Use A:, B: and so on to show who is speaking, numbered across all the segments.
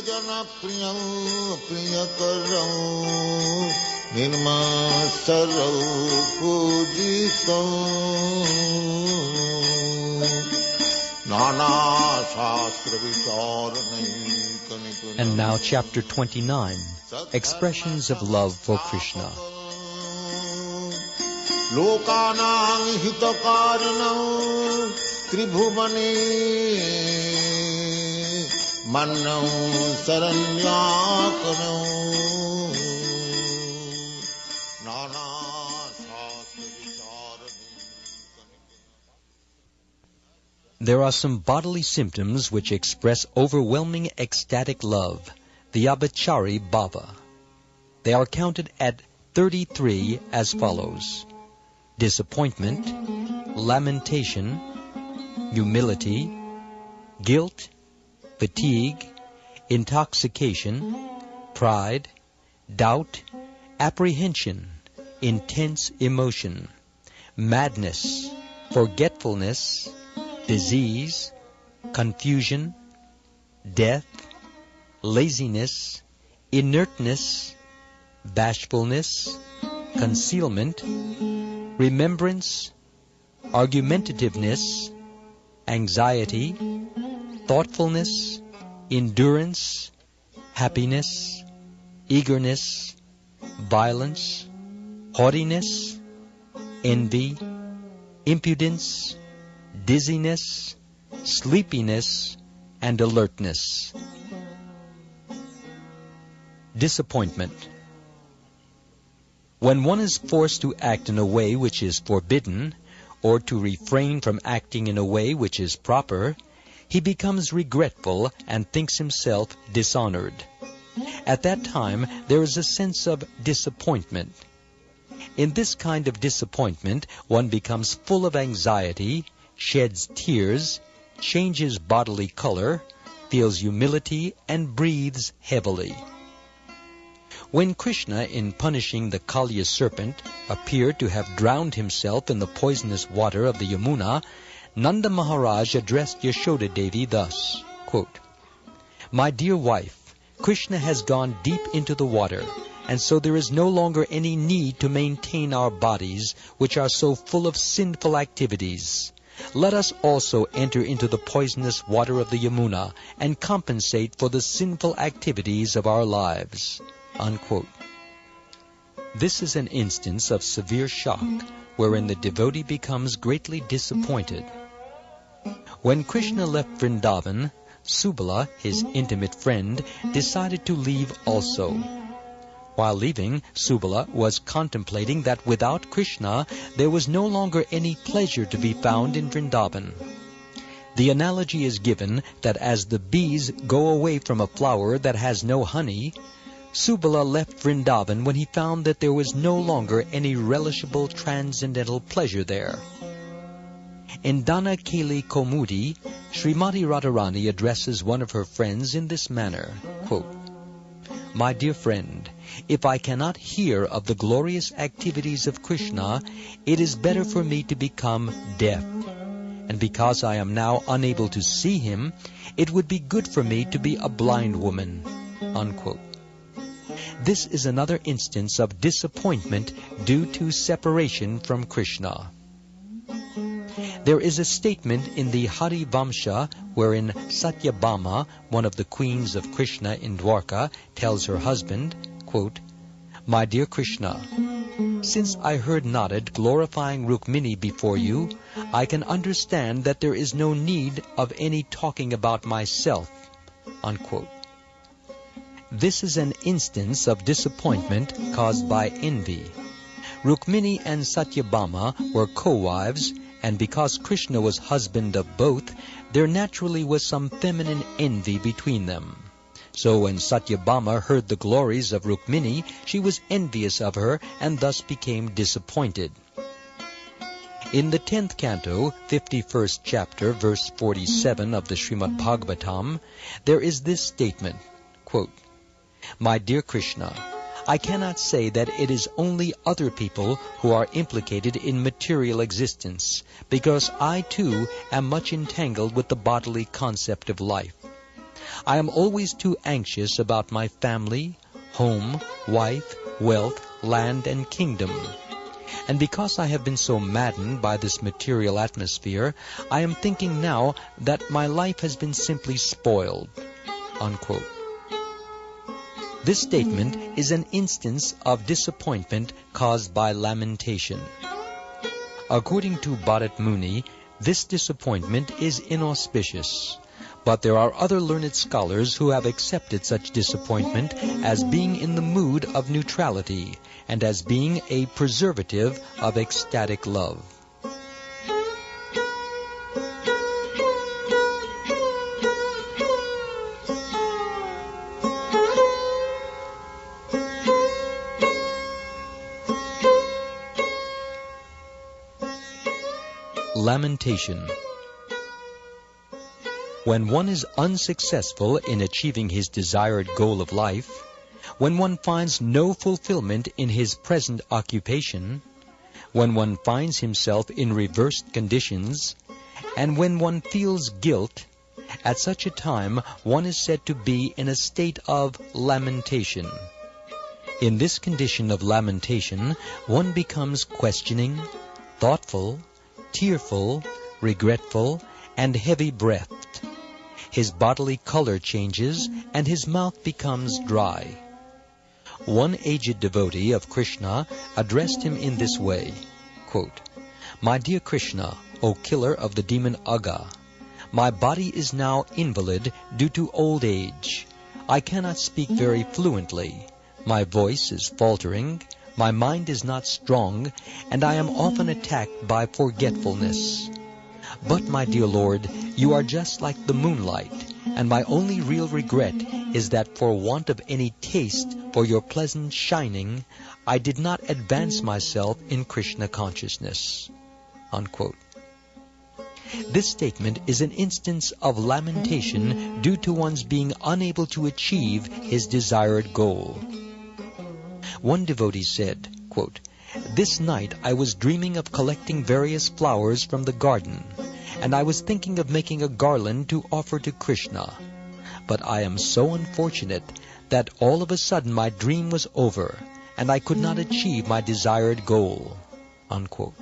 A: jana priyam priyakaram nirmasaram pujitam nana shastra vicharanai.
B: And now chapter 29, Expressions of Love for Krishna.
A: Lokanang hitakarinam tribhuvane mannam saranyakanam nana shastra vicharanai.
B: There are some bodily symptoms which express overwhelming ecstatic love, the abhachari bhava. They are counted at 33 as follows: disappointment, lamentation, humility, guilt, fatigue, intoxication, pride, doubt, apprehension, intense emotion, madness, forgetfulness, disease, confusion, death, laziness, inertness, bashfulness, concealment, remembrance, argumentativeness, anxiety, thoughtfulness, endurance, happiness, eagerness, violence, haughtiness, envy, impudence, dizziness, sleepiness, and alertness. Disappointment. When one is forced to act in a way which is forbidden, or to refrain from acting in a way which is proper, he becomes regretful and thinks himself dishonored. At that time, there is a sense of disappointment. In this kind of disappointment, one becomes full of anxiety, sheds tears, changes bodily color, feels humility, and breathes heavily. When Krishna, in punishing the Kalya serpent, appeared to have drowned himself in the poisonous water of the Yamuna, Nanda Maharaj addressed Yashoda Devi thus, quote, "My dear wife, Krishna has gone deep into the water, and so there is no longer any need to maintain our bodies, which are so full of sinful activities. Let us also enter into the poisonous water of the Yamuna and compensate for the sinful activities of our lives." Unquote. This is an instance of severe shock, wherein the devotee becomes greatly disappointed. When Krishna left Vrindavan, Subala, his intimate friend, decided to leave also. While leaving, Subala was contemplating that without Krishna there was no longer any pleasure to be found in Vrindavan. The analogy is given that as the bees go away from a flower that has no honey, Subala left Vrindavan when he found that there was no longer any relishable transcendental pleasure there. In Dana Keli Komudi, Srimati Radharani addresses one of her friends in this manner, quote, "My dear friend, if I cannot hear of the glorious activities of Krishna, it is better for me to become deaf. And because I am now unable to see him, it would be good for me to be a blind woman." Unquote. This is another instance of disappointment due to separation from Krishna. There is a statement in the Hari Vamsha wherein Satyabhama, one of the queens of Krishna in Dwarka, tells her husband, quote, "My dear Krishna, since I heard Narad glorifying Rukmini before you, I can understand that there is no need of any talking about myself." Unquote. This is an instance of disappointment caused by envy. Rukmini and Satyabhama were co-wives, and because Krishna was husband of both, there naturally was some feminine envy between them. So when Satyabhama heard the glories of Rukmini, she was envious of her and thus became disappointed. In the 10th canto, 51st chapter, verse 47 of the Srimad Bhagavatam, there is this statement, quote, "My dear Krishna, I cannot say that it is only other people who are implicated in material existence, because I too am much entangled with the bodily concept of life. I am always too anxious about my family, home, wife, wealth, land, and kingdom. And because I have been so maddened by this material atmosphere, I am thinking now that my life has been simply spoiled." Unquote. This statement is an instance of disappointment caused by lamentation. According to Bharat Muni, this disappointment is inauspicious. But there are other learned scholars who have accepted such disappointment as being in the mood of neutrality and as being a preservative of ecstatic love. Lamentation. When one is unsuccessful in achieving his desired goal of life, when one finds no fulfillment in his present occupation, when one finds himself in reversed conditions, and when one feels guilt, at such a time one is said to be in a state of lamentation. In this condition of lamentation, one becomes questioning, thoughtful, tearful, regretful, and heavy-breathed. His bodily color changes, and his mouth becomes dry. One aged devotee of Krishna addressed him in this way, quote, "My dear Krishna, O killer of the demon Aga, my body is now invalid due to old age. I cannot speak very fluently. My voice is faltering. My mind is not strong, and I am often attacked by forgetfulness. But, my dear Lord, you are just like the moonlight, and my only real regret is that for want of any taste for your pleasant shining, I did not advance myself in Krishna consciousness." Unquote. This statement is an instance of lamentation due to one's being unable to achieve his desired goal. One devotee said, quote, "This night I was dreaming of collecting various flowers from the garden, and I was thinking of making a garland to offer to Krishna. But I am so unfortunate that all of a sudden my dream was over, and I could not achieve my desired goal." Unquote.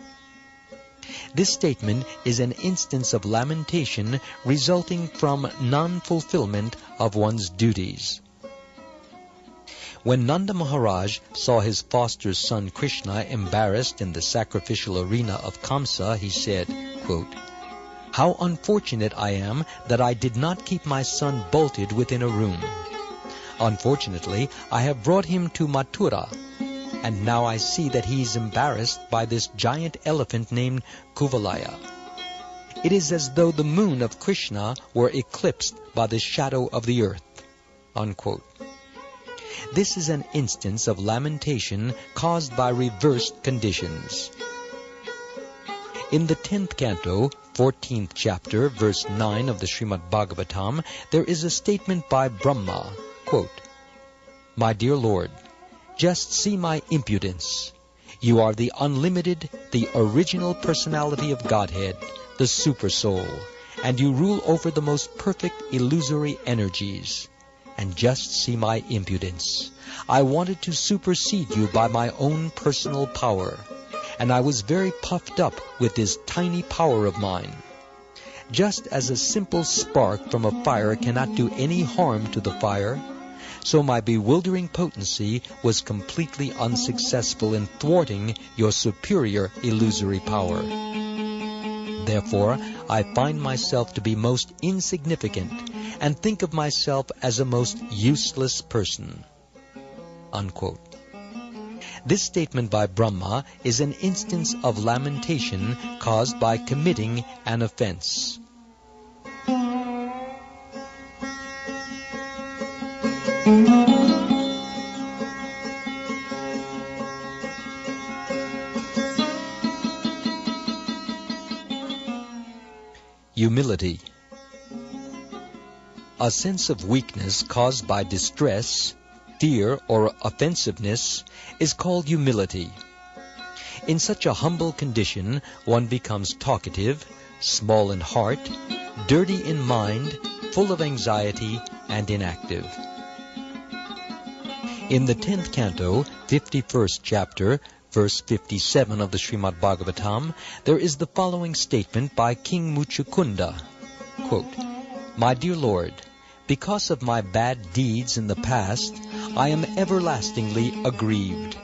B: This statement is an instance of lamentation resulting from non-fulfillment of one's duties. When Nanda Maharaj saw his foster son Krishna embarrassed in the sacrificial arena of Kamsa, he said, quote, "How unfortunate I am that I did not keep my son bolted within a room. Unfortunately, I have brought him to Mathura, and now I see that he is embarrassed by this giant elephant named Kuvalaya. It is as though the moon of Krishna were eclipsed by the shadow of the earth." Unquote. This is an instance of lamentation caused by reversed conditions. In the 10th canto, 14th chapter, verse 9 of the Srimad Bhagavatam, there is a statement by Brahma, quote, "My dear Lord, just see my impudence. You are the unlimited, the original personality of Godhead, the Super Soul, and you rule over the most perfect illusory energies. And just see my impudence. I wanted to supersede you by my own personal power, and I was very puffed up with this tiny power of mine. Just as a simple spark from a fire cannot do any harm to the fire, so my bewildering potency was completely unsuccessful in thwarting your superior illusory power. Therefore, I find myself to be most insignificant and think of myself as a most useless person." Unquote. This statement by Brahma is an instance of lamentation caused by committing an offense. Humility. A sense of weakness caused by distress, fear, or offensiveness is called humility. In such a humble condition, one becomes talkative, small in heart, dirty in mind, full of anxiety, and inactive. In the 10th canto, 51st chapter, verse 57 of the Srimad Bhagavatam, there is the following statement by King Muchukunda, quote, "My dear Lord, because of my bad deeds in the past, I am everlastingly aggrieved.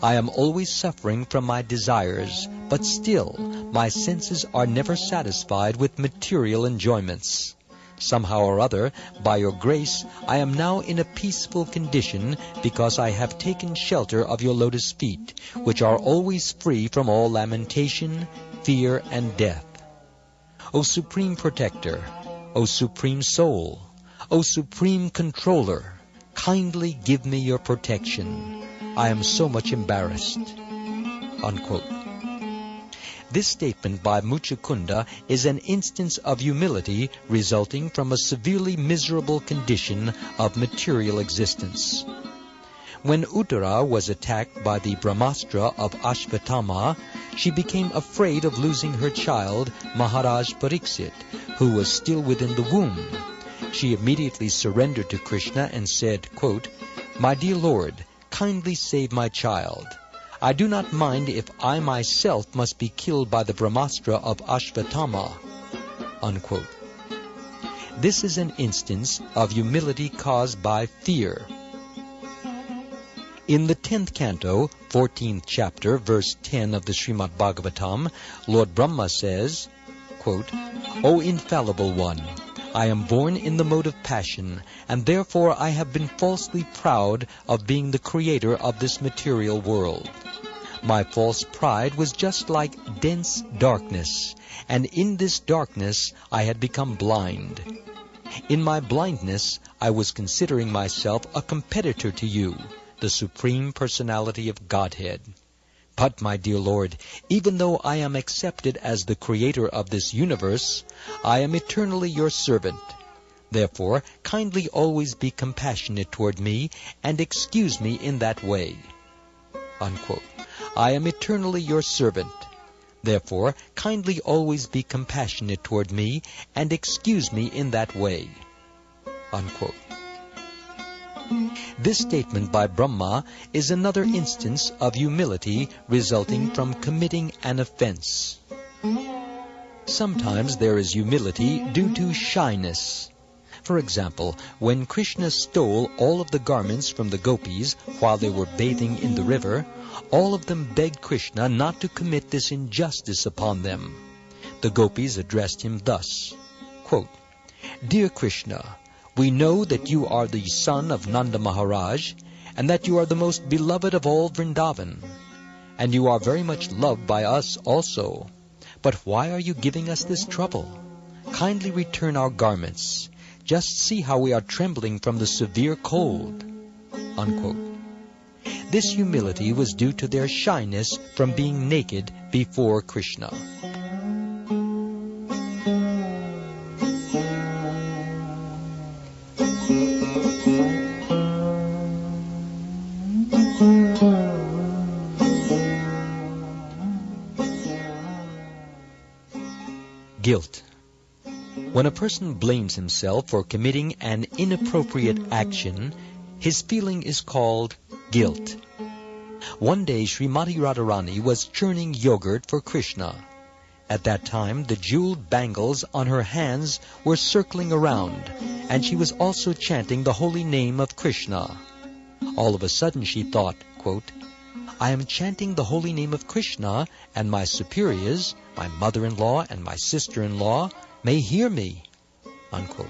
B: I am always suffering from my desires, but still my senses are never satisfied with material enjoyments. Somehow or other, by your grace, I am now in a peaceful condition because I have taken shelter of your lotus feet, which are always free from all lamentation, fear, and death. O Supreme Protector, O Supreme Soul, O Supreme Controller, kindly give me your protection. I am so much embarrassed." Unquote. This statement by Muchukunda is an instance of humility resulting from a severely miserable condition of material existence. When Uttara was attacked by the Brahmastra of Ashvatthama, she became afraid of losing her child, Maharaj Pariksit, who was still within the womb. She immediately surrendered to Krishna and said, quote, "My dear Lord, kindly save my child. I do not mind if I myself must be killed by the Brahmastra of Ashvatthama." Unquote. This is an instance of humility caused by fear. In the 10th canto, 14th chapter, verse 10 of the Srimad Bhagavatam, Lord Brahma says, quote, "O infallible one, I am born in the mode of passion, and therefore I have been falsely proud of being the creator of this material world. My false pride was just like dense darkness, and in this darkness I had become blind. In my blindness I was considering myself a competitor to you, the Supreme Personality of Godhead. But, my dear Lord, even though I am accepted as the creator of this universe, I am eternally your servant. Therefore, kindly always be compassionate toward me and excuse me in that way." Unquote. I am eternally your servant. Therefore, kindly always be compassionate toward me and excuse me in that way. Unquote. This statement by Brahma is another instance of humility resulting from committing an offense. Sometimes there is humility due to shyness. For example, when Krishna stole all of the garments from the gopis while they were bathing in the river, all of them begged Krishna not to commit this injustice upon them. The gopis addressed him thus, quote, "Dear Krishna, we know that you are the son of Nanda Maharaj, and that you are the most beloved of all Vrindavan, and you are very much loved by us also. But why are you giving us this trouble? Kindly return our garments. Just see how we are trembling from the severe cold." Unquote. This humility was due to their shyness from being naked before Krishna. Guilt. When a person blames himself for committing an inappropriate action, his feeling is called guilt. One day Srimati Radharani was churning yogurt for Krishna. At that time, the jeweled bangles on her hands were circling around, and she was also chanting the holy name of Krishna. All of a sudden she thought, quote, "I am chanting the holy name of Krishna, and my superiors, my mother-in-law and my sister-in-law, may hear me." Unquote.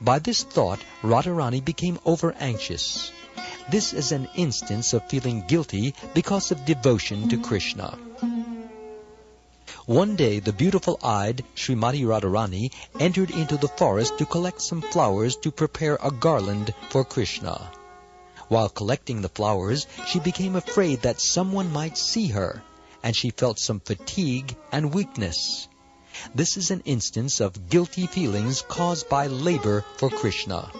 B: By this thought, Radharani became over-anxious. This is an instance of feeling guilty because of devotion to Krishna. One day, the beautiful-eyed Srimati Radharani entered into the forest to collect some flowers to prepare a garland for Krishna. While collecting the flowers, she became afraid that someone might see her, and she felt some fatigue and weakness. This is an instance of guilty feelings caused by labor for Krishna.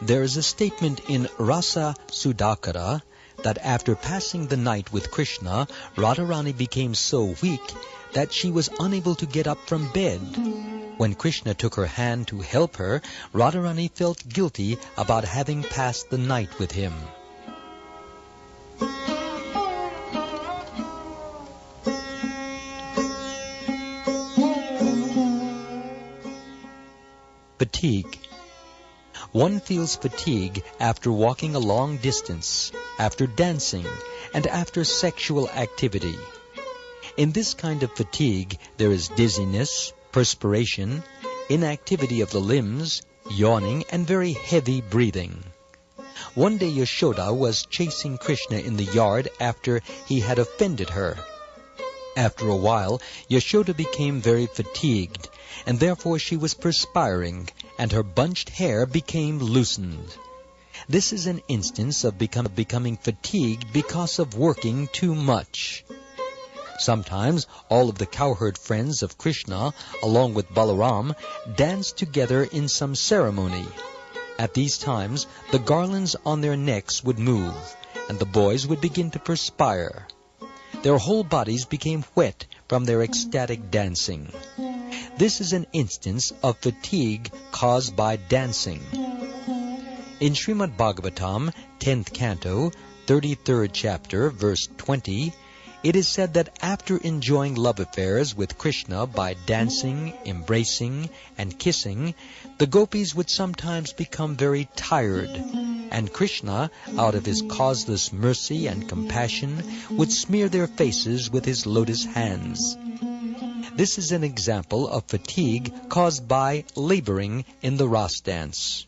B: There is a statement in Rasa Sudhakara that after passing the night with Krishna, Radharani became so weak that she was unable to get up from bed. When Krishna took her hand to help her, Radharani felt guilty about having passed the night with him. Fatigue. One feels fatigue after walking a long distance, after dancing, and after sexual activity. In this kind of fatigue, there is dizziness, perspiration, inactivity of the limbs, yawning, and very heavy breathing. One day Yashoda was chasing Krishna in the yard after he had offended her. After a while, Yashoda became very fatigued, and therefore she was perspiring, and her bunched hair became loosened. This is an instance of becoming fatigued because of working too much. Sometimes all of the cowherd friends of Krishna, along with Balaram, danced together in some ceremony. At these times, the garlands on their necks would move, and the boys would begin to perspire. Their whole bodies became wet from their ecstatic dancing. This is an instance of fatigue caused by dancing. In Srimad Bhagavatam, 10th canto, 33rd chapter, verse 20, it is said that after enjoying love affairs with Krishna by dancing, embracing, and kissing, the gopis would sometimes become very tired, and Krishna, out of his causeless mercy and compassion, would smear their faces with his lotus hands. This is an example of fatigue caused by laboring in the Ras dance.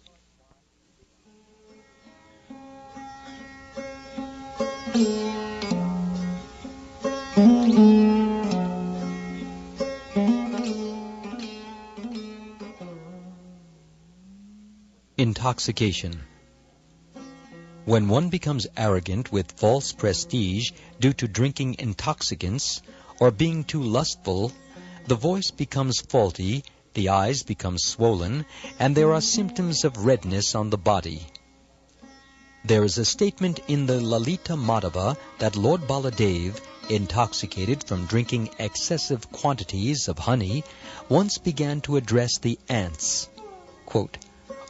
B: Intoxication. When one becomes arrogant with false prestige due to drinking intoxicants or being too lustful, the voice becomes faulty, the eyes become swollen, and there are symptoms of redness on the body. There is a statement in the Lalita Madhava that Lord Baladev, intoxicated from drinking excessive quantities of honey, once began to address the ants. Quote,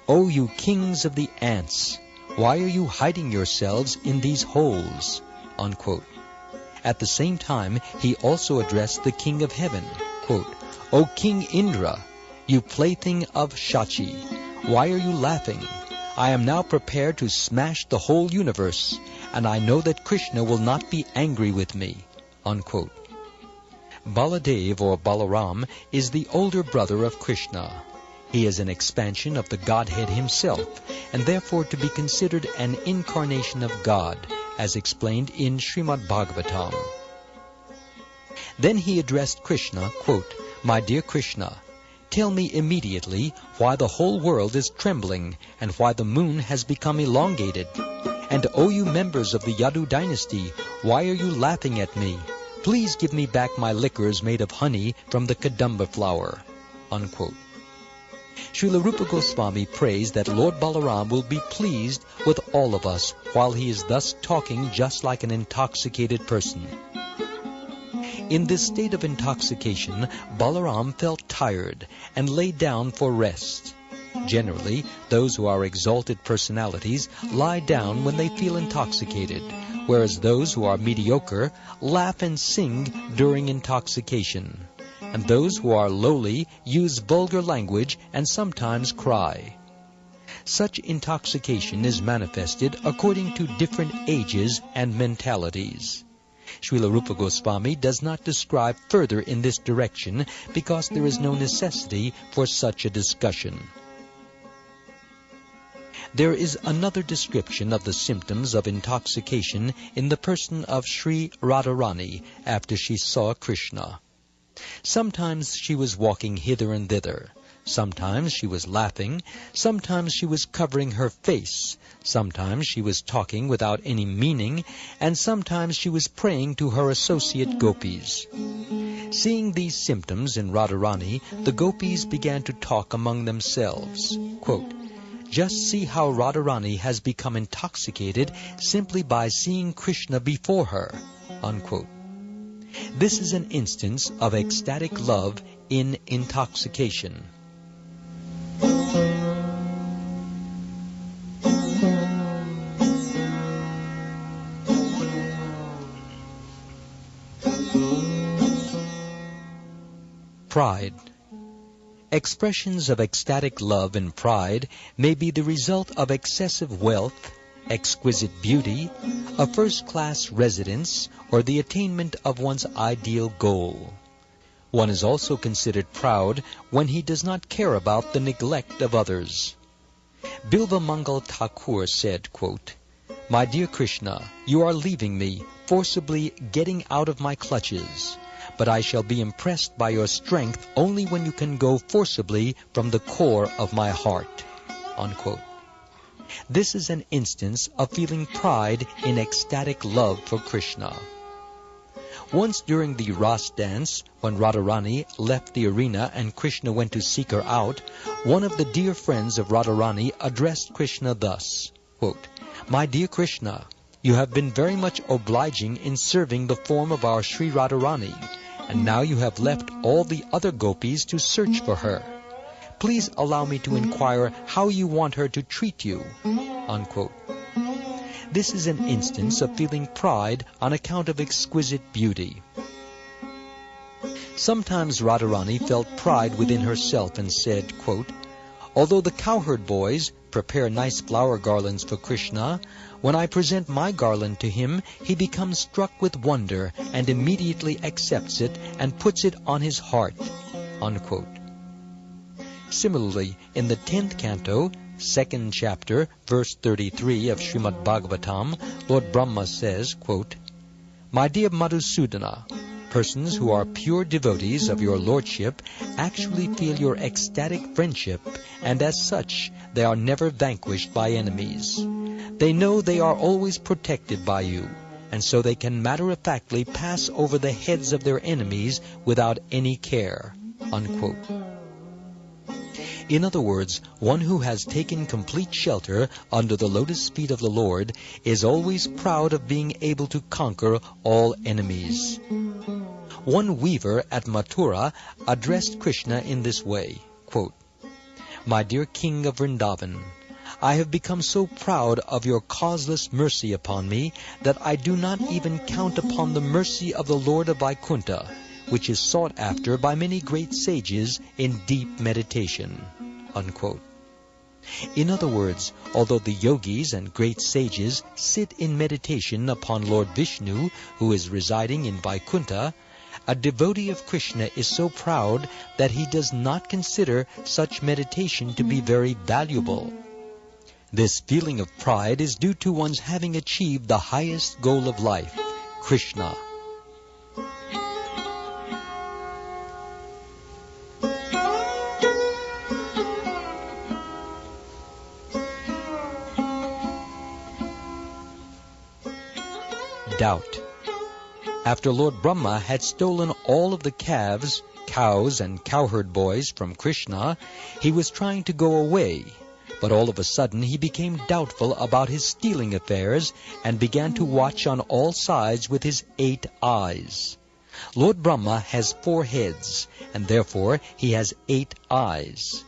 B: "O you kings of the ants, why are you hiding yourselves in these holes?" Unquote. At the same time, he also addressed the king of heaven. Quote, "O King Indra, you plaything of Shachi, why are you laughing? I am now prepared to smash the whole universe, and I know that Krishna will not be angry with me." Unquote. Baladev, or Balaram, is the older brother of Krishna. He is an expansion of the Godhead himself, and therefore to be considered an incarnation of God, as explained in Srimad Bhagavatam. Then he addressed Krishna, quote, "My dear Krishna, tell me immediately why the whole world is trembling, and why the moon has become elongated. And O you members of the Yadu dynasty, why are you laughing at me? Please give me back my liquors made of honey from the Kadamba flower." Unquote. Srila Rupa Goswami prays that Lord Balaram will be pleased with all of us while he is thus talking just like an intoxicated person. In this state of intoxication, Balaram felt tired and lay down for rest. Generally, those who are exalted personalities lie down when they feel intoxicated, whereas those who are mediocre laugh and sing during intoxication, and those who are lowly use vulgar language and sometimes cry. Such intoxication is manifested according to different ages and mentalities. Srila Rupa Goswami does not describe further in this direction because there is no necessity for such a discussion. There is another description of the symptoms of intoxication in the person of Sri Radharani after she saw Krishna. Sometimes she was walking hither and thither. Sometimes she was laughing. Sometimes she was covering her face. Sometimes she was talking without any meaning. And sometimes she was praying to her associate gopis. Seeing these symptoms in Radharani, the gopis began to talk among themselves. Quote, "Just see how Radharani has become intoxicated simply by seeing Krishna before her." Unquote. This is an instance of ecstatic love in intoxication. Pride. Expressions of ecstatic love and pride may be the result of excessive wealth, exquisite beauty, a first-class residence, or the attainment of one's ideal goal. One is also considered proud when he does not care about the neglect of others. Bilva Mangal Thakur said, quote, "My dear Krishna, you are leaving me, forcibly getting out of my clutches. But I shall be impressed by your strength only when you can go forcibly from the core of my heart." Unquote. This is an instance of feeling pride in ecstatic love for Krishna. Once during the Ras dance, when Radharani left the arena and Krishna went to seek her out, one of the dear friends of Radharani addressed Krishna thus, quote, "My dear Krishna, you have been very much obliging in serving the form of our Sri Radharani, and now you have left all the other gopis to search for her. Please allow me to inquire how you want her to treat you." Unquote. This is an instance of feeling pride on account of exquisite beauty. Sometimes Radharani felt pride within herself and said, quote, "Although the cowherd boys prepare nice flower garlands for Krishna, when I present my garland to him, he becomes struck with wonder and immediately accepts it and puts it on his heart." Unquote. Similarly, in the 10th canto, 2nd chapter, verse 33 of Srimad Bhagavatam, Lord Brahma says, quote, "My dear Madhusudana, persons who are pure devotees of your lordship actually feel your ecstatic friendship, and as such, they are never vanquished by enemies. They know they are always protected by you, and so they can matter-of-factly pass over the heads of their enemies without any care." Unquote. In other words, one who has taken complete shelter under the lotus feet of the Lord is always proud of being able to conquer all enemies. One weaver at Mathura addressed Krishna in this way, quote, "My dear King of Vrindavan, I have become so proud of your causeless mercy upon me that I do not even count upon the mercy of the Lord of Vaikuntha, which is sought after by many great sages in deep meditation." Unquote. In other words, although the yogis and great sages sit in meditation upon Lord Vishnu, who is residing in Vaikuntha, a devotee of Krishna is so proud that he does not consider such meditation to be very valuable. This feeling of pride is due to one's having achieved the highest goal of life, Krishna. Doubt. After Lord Brahma had stolen all of the calves, cows, and cowherd boys from Krishna, he was trying to go away, but all of a sudden he became doubtful about his stealing affairs and began to watch on all sides with his 8 eyes. Lord Brahma has 4 heads, and therefore he has 8 eyes.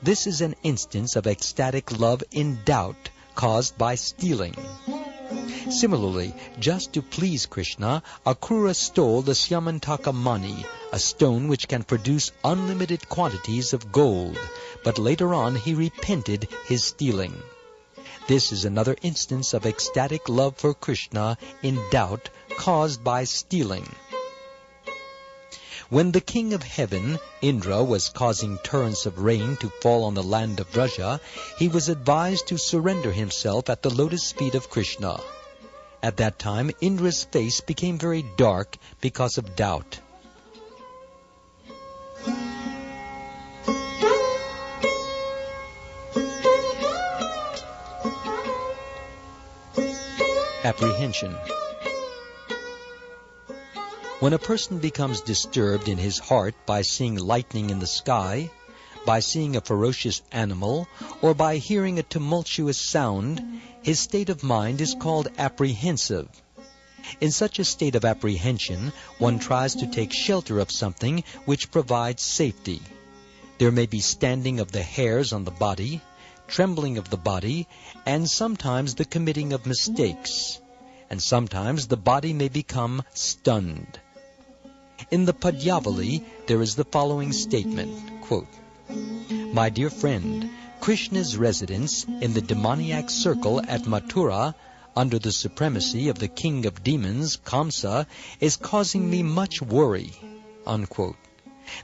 B: This is an instance of ecstatic love in doubt caused by stealing. Similarly, just to please Krishna, Akrura stole the Syamantaka money, a stone which can produce unlimited quantities of gold, but later on he repented his stealing. This is another instance of ecstatic love for Krishna in doubt caused by stealing. When the king of heaven, Indra, was causing torrents of rain to fall on the land of Vraja, he was advised to surrender himself at the lotus feet of Krishna. At that time, Indra's face became very dark because of doubt. Apprehension. When a person becomes disturbed in his heart by seeing lightning in the sky, by seeing a ferocious animal, or by hearing a tumultuous sound, his state of mind is called apprehensive. In such a state of apprehension, one tries to take shelter of something which provides safety. There may be standing of the hairs on the body, trembling of the body, and sometimes the committing of mistakes. And sometimes the body may become stunned. In the Padyavali, there is the following statement, quote, "My dear friend, Krishna's residence in the demoniac circle at Mathura, under the supremacy of the king of demons, Kamsa, is causing me much worry." Unquote.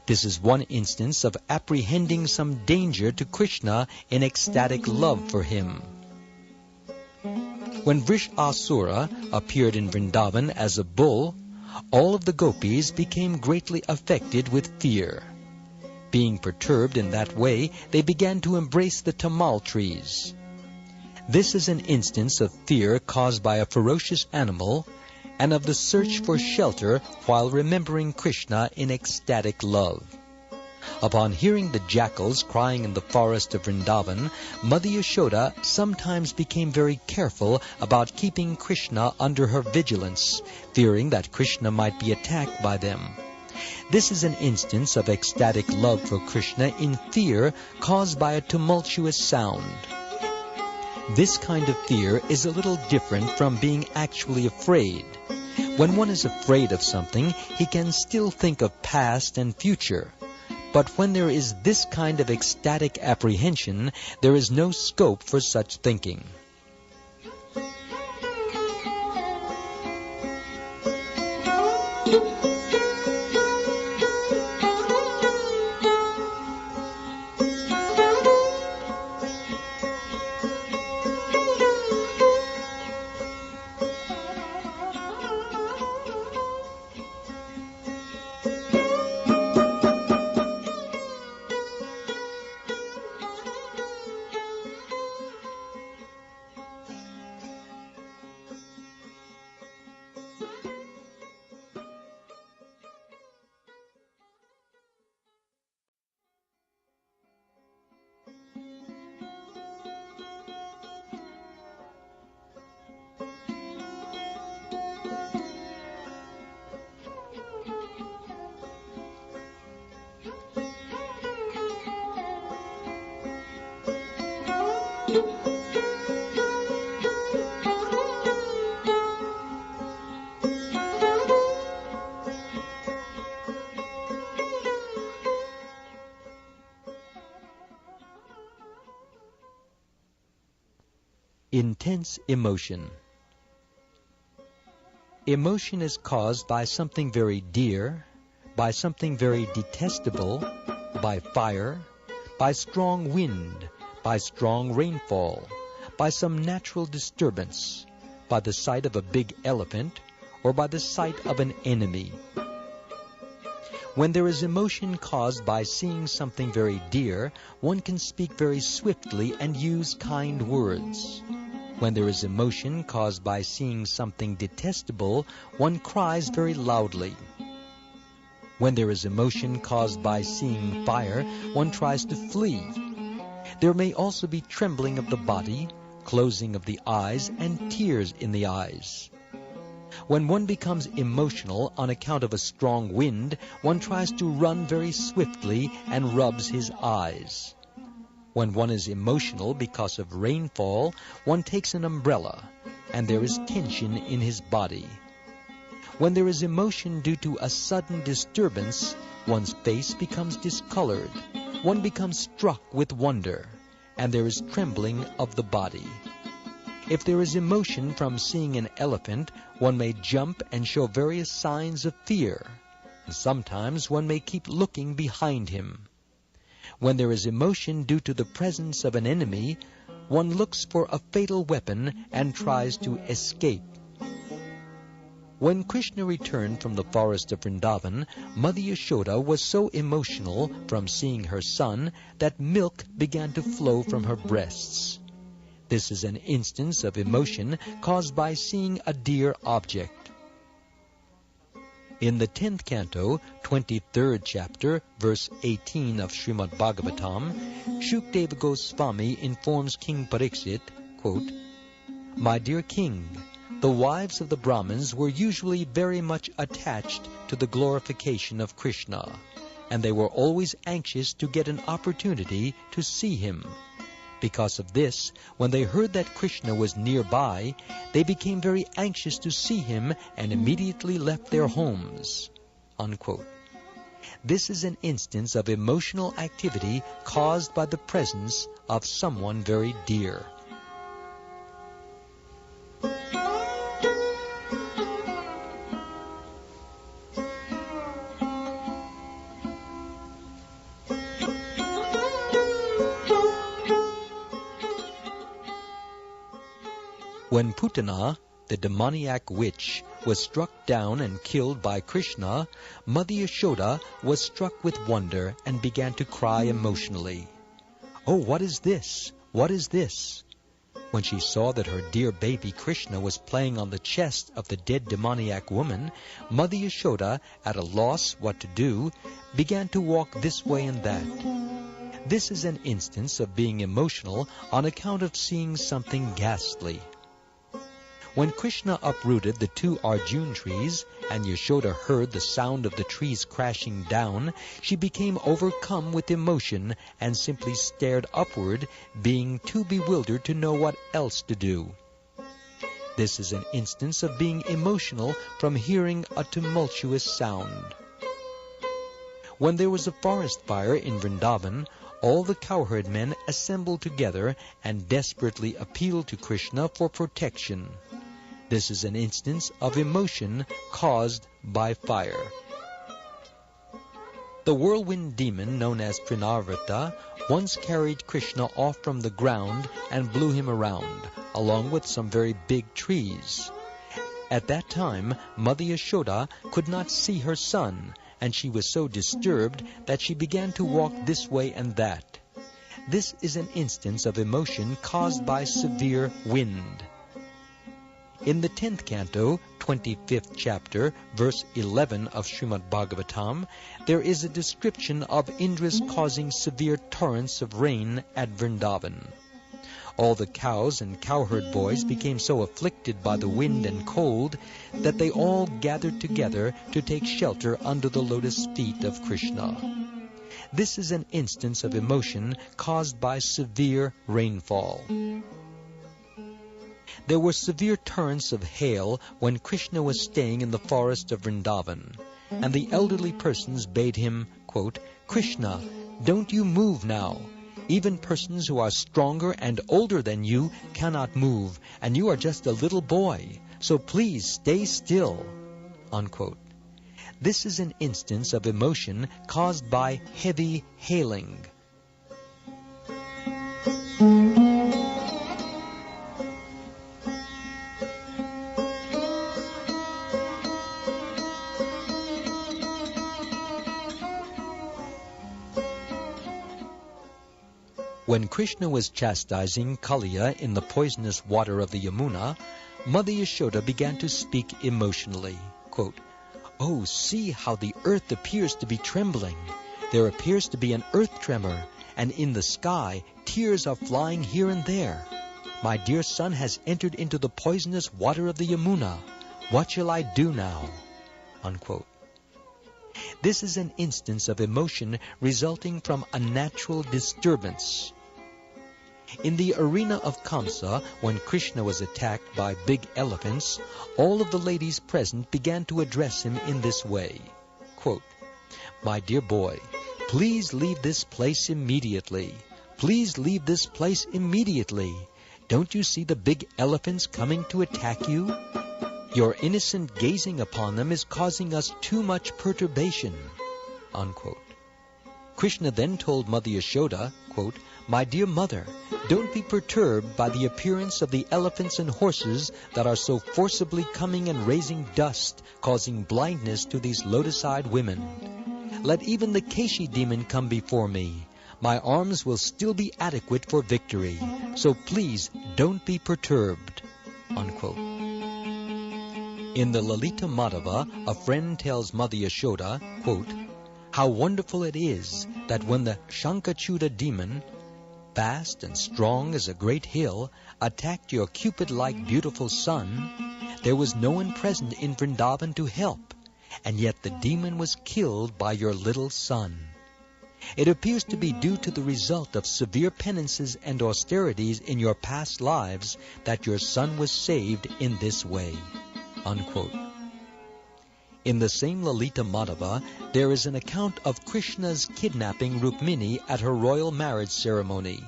B: This is one instance of apprehending some danger to Krishna in ecstatic love for him. When Vrishasura appeared in Vrindavan as a bull, all of the gopis became greatly affected with fear. Being perturbed in that way, they began to embrace the tamal trees. This is an instance of fear caused by a ferocious animal and of the search for shelter while remembering Krishna in ecstatic love. Upon hearing the jackals crying in the forest of Vrindavan, Mother Yashoda sometimes became very careful about keeping Krishna under her vigilance, fearing that Krishna might be attacked by them. This is an instance of ecstatic love for Krishna in fear caused by a tumultuous sound. This kind of fear is a little different from being actually afraid. When one is afraid of something, he can still think of past and future. But when there is this kind of ecstatic apprehension, there is no scope for such thinking. Intense emotion. Emotion is caused by something very dear, by something very detestable, by fire, by strong wind, by strong rainfall, by some natural disturbance, by the sight of a big elephant, or by the sight of an enemy. When there is emotion caused by seeing something very dear, one can speak very swiftly and use kind words. When there is emotion caused by seeing something detestable, one cries very loudly. When there is emotion caused by seeing fire, one tries to flee. There may also be trembling of the body, closing of the eyes, and tears in the eyes. When one becomes emotional on account of a strong wind, one tries to run very swiftly and rubs his eyes. When one is emotional because of rainfall, one takes an umbrella, and there is tension in his body. When there is emotion due to a sudden disturbance, one's face becomes discolored, one becomes struck with wonder, and there is trembling of the body. If there is emotion from seeing an elephant, one may jump and show various signs of fear. Sometimes one may keep looking behind him. When there is emotion due to the presence of an enemy, one looks for a fatal weapon and tries to escape. When Krishna returned from the forest of Vrindavan, Mother Yashoda was so emotional from seeing her son that milk began to flow from her breasts. This is an instance of emotion caused by seeing a dear object. In the 10th canto, 23rd chapter, verse 18 of Srimad Bhagavatam, Shukdeva Goswami informs King Pariksit, quote, "My dear king, The wives of the Brahmins were usually very much attached to the glorification of Krishna, and they were always anxious to get an opportunity to see him. Because of this, when they heard that Krishna was nearby, they became very anxious to see him and immediately left their homes." Unquote. This is an instance of emotional activity caused by the presence of someone very dear. When Putana, the demoniac witch, was struck down and killed by Krishna, Mother Yashoda was struck with wonder and began to cry emotionally. "Oh, what is this? What is this?" When she saw that her dear baby Krishna was playing on the chest of the dead demoniac woman, Mother Yashoda, at a loss what to do, began to walk this way and that. This is an instance of being emotional on account of seeing something ghastly. When Krishna uprooted the 2 Arjun trees, and Yashoda heard the sound of the trees crashing down, she became overcome with emotion and simply stared upward, being too bewildered to know what else to do. This is an instance of being emotional from hearing a tumultuous sound. When there was a forest fire in Vrindavan, all the cowherd men assembled together and desperately appealed to Krishna for protection. This is an instance of emotion caused by fire. The whirlwind demon known as Trinarvrata once carried Krishna off from the ground and blew him around, along with some very big trees. At that time, Mother Yashoda could not see her son, and she was so disturbed that she began to walk this way and that. This is an instance of emotion caused by severe wind. In the 10th canto, 25th chapter, verse 11 of Srimad Bhagavatam, there is a description of Indra's causing severe torrents of rain at Vrindavan. All the cows and cowherd boys became so afflicted by the wind and cold that they all gathered together to take shelter under the lotus feet of Krishna. This is an instance of emotion caused by severe rainfall. There were severe torrents of hail when Krishna was staying in the forest of Vrindavan, and the elderly persons bade him, quote, "Krishna, don't you move now. Even persons who are stronger and older than you cannot move, and you are just a little boy, so please stay still." Unquote. This is an instance of emotion caused by heavy hailing. When Krishna was chastising Kaliya in the poisonous water of the Yamuna, Mother Yashoda began to speak emotionally. Quote, "Oh, see how the earth appears to be trembling. There appears to be an earth tremor, and in the sky tears are flying here and there. My dear son has entered into the poisonous water of the Yamuna. What shall I do now?" Unquote. This is an instance of emotion resulting from a natural disturbance. In the arena of Kamsa, when Krishna was attacked by big elephants, all of the ladies present began to address him in this way. Quote, "My dear boy, please leave this place immediately. Please leave this place immediately. Don't you see the big elephants coming to attack you? Your innocent gazing upon them is causing us too much perturbation." Unquote. Krishna then told Mother Yashoda, quote, "My dear mother, don't be perturbed by the appearance of the elephants and horses that are so forcibly coming and raising dust, causing blindness to these lotus-eyed women. Let even the Keshi demon come before me. My arms will still be adequate for victory, so please don't be perturbed." Unquote. In the Lalita Madhava, a friend tells Mother Yashoda, quote, "How wonderful it is that when the Shankachuda demon vast and strong as a great hill, attacked your Cupid-like beautiful son, there was no one present in Vrindavan to help, and yet the demon was killed by your little son. It appears to be due to the result of severe penances and austerities in your past lives that your son was saved in this way." Unquote. In the same Lalita Madhava, there is an account of Krishna's kidnapping Rukmini at her royal marriage ceremony.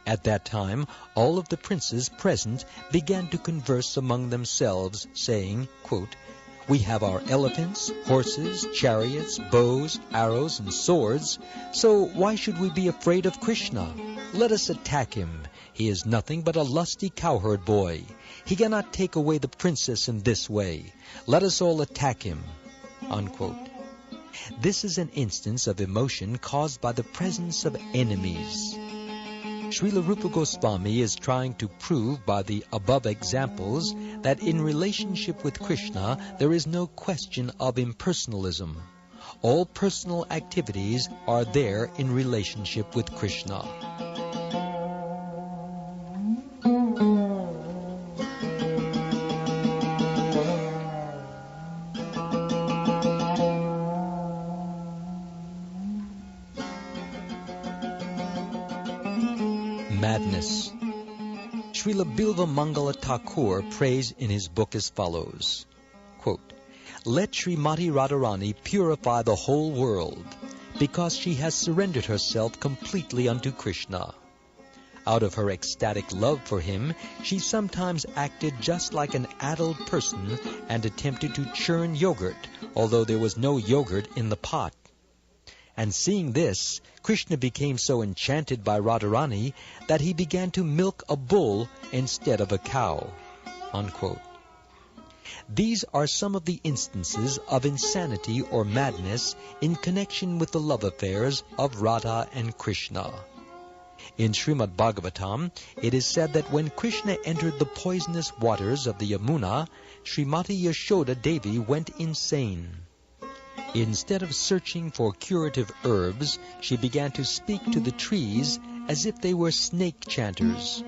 B: At that time, all of the princes present began to converse among themselves, saying, quote, "We have our elephants, horses, chariots, bows, arrows, and swords, so why should we be afraid of Krishna? Let us attack him. He is nothing but a lusty cowherd boy. He cannot take away the princess in this way. Let us all attack him." Unquote. This is an instance of emotion caused by the presence of enemies. Srila Rupa Goswami is trying to prove by the above examples that in relationship with Krishna there is no question of impersonalism. All personal activities are there in relationship with Krishna. Madness. Srila Bilva Mangala Thakur prays in his book as follows, quote, "Let Srimati Radharani purify the whole world, because she has surrendered herself completely unto Krishna. Out of her ecstatic love for him, she sometimes acted just like an adult person and attempted to churn yogurt, although there was no yogurt in the pot. And seeing this, Krishna became so enchanted by Radharani that he began to milk a bull instead of a cow." Unquote. These are some of the instances of insanity or madness in connection with the love affairs of Radha and Krishna. In Srimad Bhagavatam, it is said that when Krishna entered the poisonous waters of the Yamuna, Srimati Yashoda Devi went insane. Instead of searching for curative herbs, she began to speak to the trees as if they were snake chanters.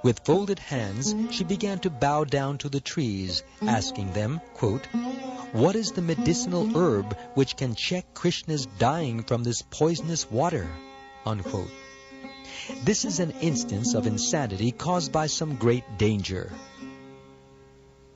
B: With folded hands, she began to bow down to the trees, asking them, quote, "What is the medicinal herb which can check Krishna's dying from this poisonous water?" Unquote. This is an instance of insanity caused by some great danger.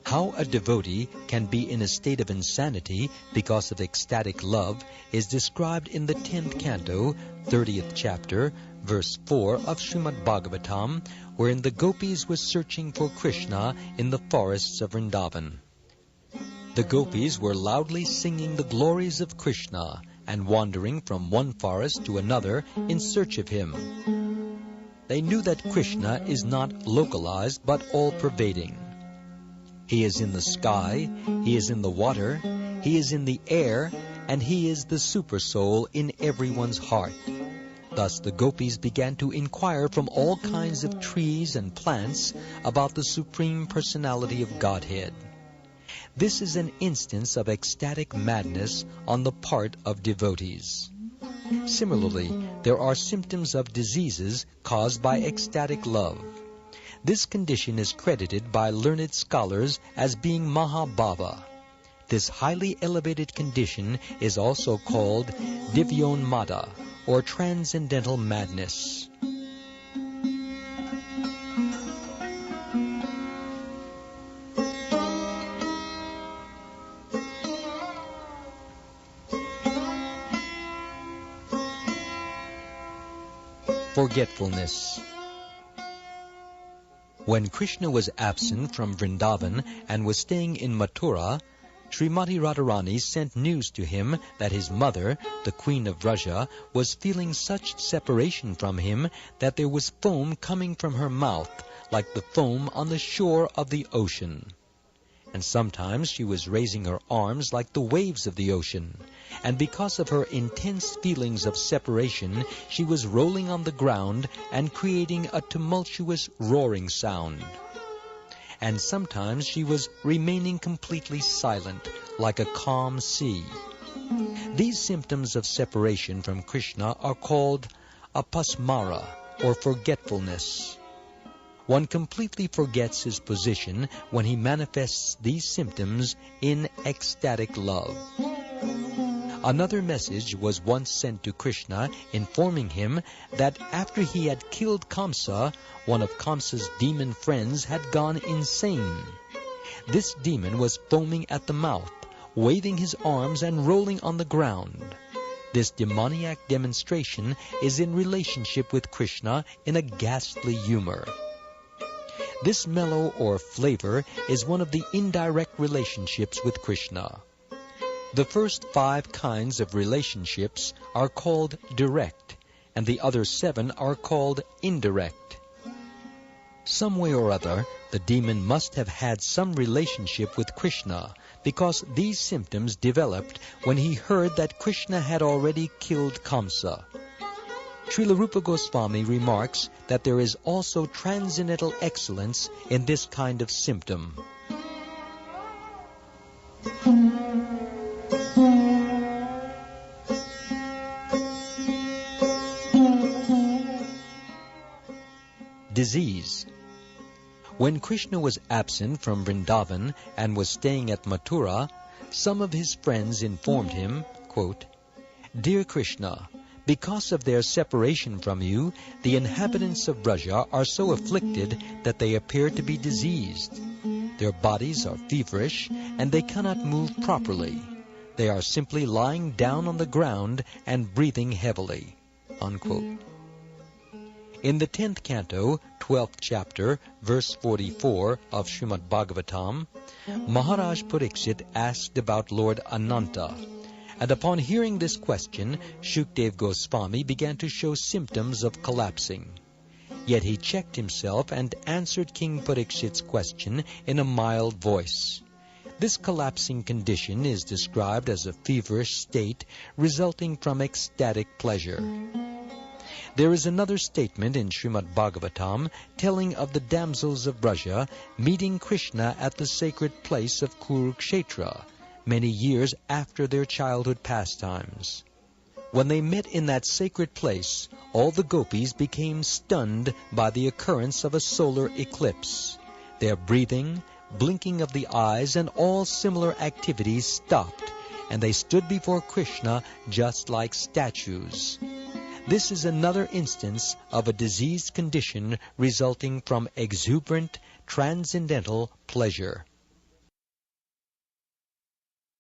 B: How a devotee can be in a state of insanity because of ecstatic love is described in the 10th canto, 30th chapter, verse 4 of Srimad Bhagavatam, wherein the gopis were searching for Krishna in the forests of Vrindavan. The gopis were loudly singing the glories of Krishna and wandering from one forest to another in search of him. They knew that Krishna is not localized but all-pervading. He is in the sky, he is in the water, he is in the air, and he is the super-soul in everyone's heart. Thus the gopis began to inquire from all kinds of trees and plants about the Supreme Personality of Godhead. This is an instance of ecstatic madness on the part of devotees. Similarly, there are symptoms of diseases caused by ecstatic love. This condition is credited by learned scholars as being Mahabhava. This highly elevated condition is also called Divyonmada, or transcendental madness. Forgetfulness. When Krishna was absent from Vrindavan and was staying in Mathura, Srimati Radharani sent news to him that his mother, the Queen of Vraja, was feeling such separation from him that there was foam coming from her mouth, like the foam on the shore of the ocean. And sometimes she was raising her arms like the waves of the ocean, and because of her intense feelings of separation, she was rolling on the ground and creating a tumultuous roaring sound. And sometimes she was remaining completely silent, like a calm sea. These symptoms of separation from Krishna are called apasmara, or forgetfulness. One completely forgets his position when he manifests these symptoms in ecstatic love. Another message was once sent to Krishna informing him that after he had killed Kamsa, one of Kamsa's demon friends had gone insane. This demon was foaming at the mouth, waving his arms and rolling on the ground. This demoniac demonstration is in relationship with Krishna in a ghastly humor. This mellow or flavor is one of the indirect relationships with Krishna. The first 5 kinds of relationships are called direct, and the other 7 are called indirect. Some way or other, the demon must have had some relationship with Krishna, because these symptoms developed when he heard that Krishna had already killed Kamsa. Srila Rupa Goswami remarks that there is also transcendental excellence in this kind of symptom. Disease. When Krishna was absent from Vrindavan and was staying at Mathura, some of his friends informed him, quote, "Dear Krishna, because of their separation from you, the inhabitants of Braja are so afflicted that they appear to be diseased. Their bodies are feverish, and they cannot move properly. They are simply lying down on the ground and breathing heavily." Unquote. In the 10th canto, 12th chapter, verse 44 of Srimad Bhagavatam, Maharaj Pariksit asked about Lord Ananta. And upon hearing this question, Shukdev Goswami began to show symptoms of collapsing. Yet he checked himself and answered King Parikshit's question in a mild voice. This collapsing condition is described as a feverish state resulting from ecstatic pleasure. There is another statement in Srimad Bhagavatam telling of the damsels of Braja meeting Krishna at the sacred place of Kurukshetra, many years after their childhood pastimes. When they met in that sacred place, all the gopis became stunned by the occurrence of a solar eclipse. Their breathing, blinking of the eyes, and all similar activities stopped, and they stood before Krishna just like statues. This is another instance of a diseased condition resulting from exuberant, transcendental pleasure.